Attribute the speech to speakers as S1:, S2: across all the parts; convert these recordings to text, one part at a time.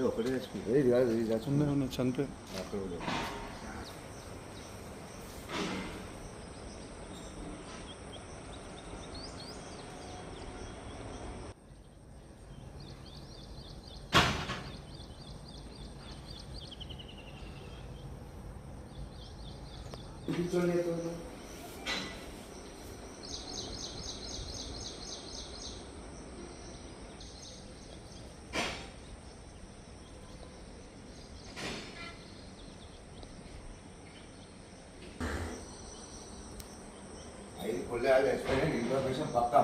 S1: ఒకటే చచ్చిపోయింది. ఇది కాదు, ఇది చనిపోయింది. इन्फॉर्मेशन पक्का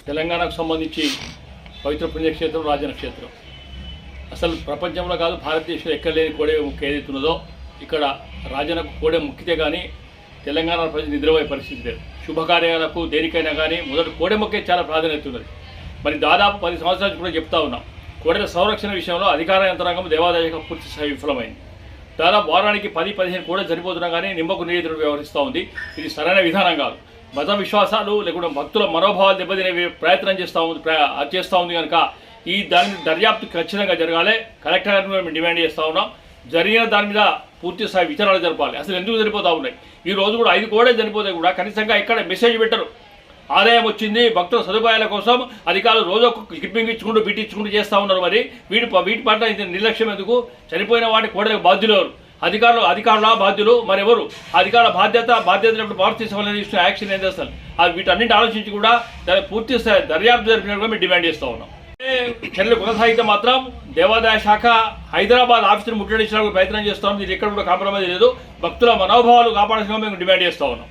S2: తెలంగాణకు సంబంధించి పవిత్ర పుణ్యక్షేత్రం రాజన్న క్షేత్రం. అసలు ప్రపంచంలో కాదు భారతదేశంలో ఎక్కడ లేని కోడే ముక్కు ఏదైతున్నదో ఇక్కడ రాజన్నకు కోడే ముక్కితే కానీ తెలంగాణ ప్రజలు నిద్రపోయే పరిస్థితి లేదు. శుభకార్యాలకు దేనికైనా కానీ మొదటి కోడే మొక్కే చాలా ప్రాధాన్యత ఉన్నది. మరి దాదాపు 10 సంవత్సరాలు కూడా చెప్తా ఉన్నాం. కోడెల సంరక్షణ విషయంలో అధికార యంత్రాంగం దేవాదాయ శాఖ పూర్తి స్థాయి విఫలమైంది. దాదాపు వారానికి 10-15 కోడలు సరిపోతున్నా కానీ నిమ్మకు నీరు వ్యవహరిస్తూ ఉంది. ఇది సరైన విధానం కాదు. మత విశ్వాసాలు లేకుండా భక్తుల మనోభావాలు దెబ్బతినే ప్రయత్నం చేస్తూ ఉంది కనుక ఈ దాని దర్యాప్తు ఖచ్చితంగా జరగాలి. కలెక్టర్ గారిని మేము డిమాండ్ చేస్తూ ఉన్నాం. జరిగిన దాని మీద పూర్తి స్థాయి విచారణలు జరపాలి. అసలు ఎందుకు చనిపోతూ ఉన్నాయి? ఈ రోజు కూడా 5 కోడే చనిపోతే కూడా కనీసంగా ఇక్కడ మెసేజ్ పెట్టరు. ఆదాయం వచ్చింది, భక్తుల సదుపాయాల కోసం అధికారులు రోజు ఒక క్లిప్పింగ్ ఇచ్చుకుంటూ బిట్టించుకుంటూ చేస్తూ ఉన్నారు. మరి వీటి పట్ల ఇది నిర్లక్ష్యం ఎందుకు? చనిపోయిన వాటి కోడలకు బాధ్యులు ఎవరు? అధికారుల బాధ్యులు మరెవరు? అధికారుల బాధ్యత భారతీయ సభలో తీసుకున్న యాక్షన్ ఏంటి అసలు? వీటన్నింటి ఆలోచించి కూడా దాన్ని పూర్తి స్థాయి దర్యాప్తు జరిపినట్టుగా మేము డిమాండ్ చేస్తూ ఉన్నాం. చర్యలు కొనసాగితే మాత్రం దేవాదాయ శాఖ హైదరాబాద్ ఆఫీసును ముట్టడించడానికి ప్రయత్నం చేస్తాం. ఇది ఎక్కడ కూడా కాంప్రమైజ్ లేదు. భక్తుల మనోభావాలు కాపాడాల్సిన మేము డిమాండ్ చేస్తూ ఉన్నాం.